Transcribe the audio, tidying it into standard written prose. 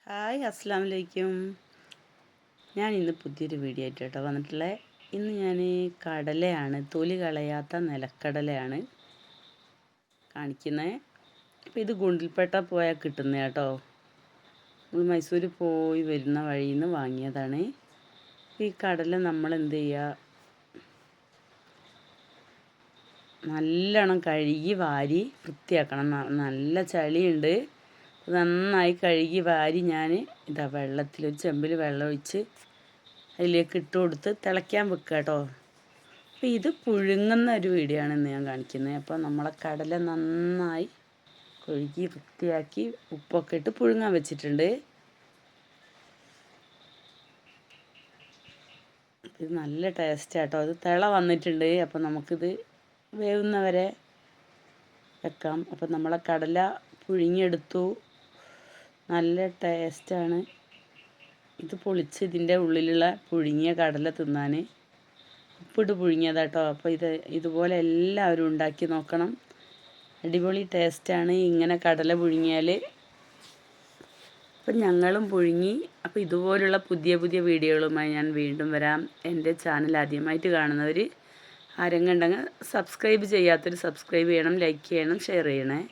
Hi അസ്സാം വലൈക്കും. ഞാൻ ഇന്ന് പുതിയൊരു വീഡിയോ ആയിട്ട് കേട്ടോ വന്നിട്ടുള്ളത്. ഇന്ന് ഞാൻ കടലയാണ്, തൊലി കളയാത്ത നിലക്കടലയാണ് കാണിക്കുന്നത്. അപ്പോൾ ഇത് ഗുണ്ടിൽപേട്ട പോയാൽ കിട്ടുന്നത് കേട്ടോ. നമ്മൾ മൈസൂർ പോയി വരുന്ന വഴിയിൽ നിന്ന് വാങ്ങിയതാണ്. ഈ കടല നമ്മൾ എന്ത് ചെയ്യുക, നല്ലോണം കഴുകി വാരി വൃത്തിയാക്കണം. നല്ല ചളിയുണ്ട്. നന്നായി കഴുകി വാരി ഞാൻ ഇതാ ഒരു ചെമ്പിൽ വെള്ളം ഒഴിച്ച് അതിലേക്ക് ഇട്ട് കൊടുത്ത് തിളയ്ക്കാൻ വെക്കുക കേട്ടോ. അപ്പോൾ ഇത് പുഴുങ്ങുന്ന ഒരു വീഡിയോ ആണ് ഇന്ന് ഞാൻ കാണിക്കുന്നത്. അപ്പോൾ നമ്മളെ കടല നന്നായി കഴുകി വൃത്തിയാക്കി ഉപ്പൊക്കെ ഇട്ട് പുഴുങ്ങാൻ വെച്ചിട്ടുണ്ട്. ഇത് നല്ല ടേസ്റ്റ് കേട്ടോ. അത് തിള വന്നിട്ടുണ്ട്. അപ്പോൾ നമുക്കിത് വേവുന്നവരെ വെക്കാം. അപ്പോൾ നമ്മളെ കടല പുഴുങ്ങിയെടുത്തു. നല്ല ടേസ്റ്റാണ് ഇത്. പൊളിച്ച് ഇതിൻ്റെ ഉള്ളിലുള്ള പുഴുങ്ങിയ കടല തിന്നാൻ ഉപ്പിട്ട് പുഴുങ്ങിയതാട്ടോ. അപ്പോൾ ഇതുപോലെ എല്ലാവരും ഉണ്ടാക്കി നോക്കണം. അടിപൊളി ടേസ്റ്റാണ് ഇങ്ങനെ കടല പുഴുങ്ങിയാൽ. അപ്പം ഞങ്ങളും പുഴുങ്ങി. അപ്പോൾ ഇതുപോലുള്ള പുതിയ പുതിയ വീഡിയോകളുമായി ഞാൻ വീണ്ടും വരാം. എൻ്റെ ചാനൽ ആദ്യമായിട്ട് കാണുന്നവർ ആരെങ്കിലും ഉണ്ടെങ്കിൽ സബ്സ്ക്രൈബ് ചെയ്യാത്തവർ സബ്സ്ക്രൈബ് ചെയ്യണം, ലൈക്ക് ചെയ്യണം, ഷെയർ ചെയ്യണേ.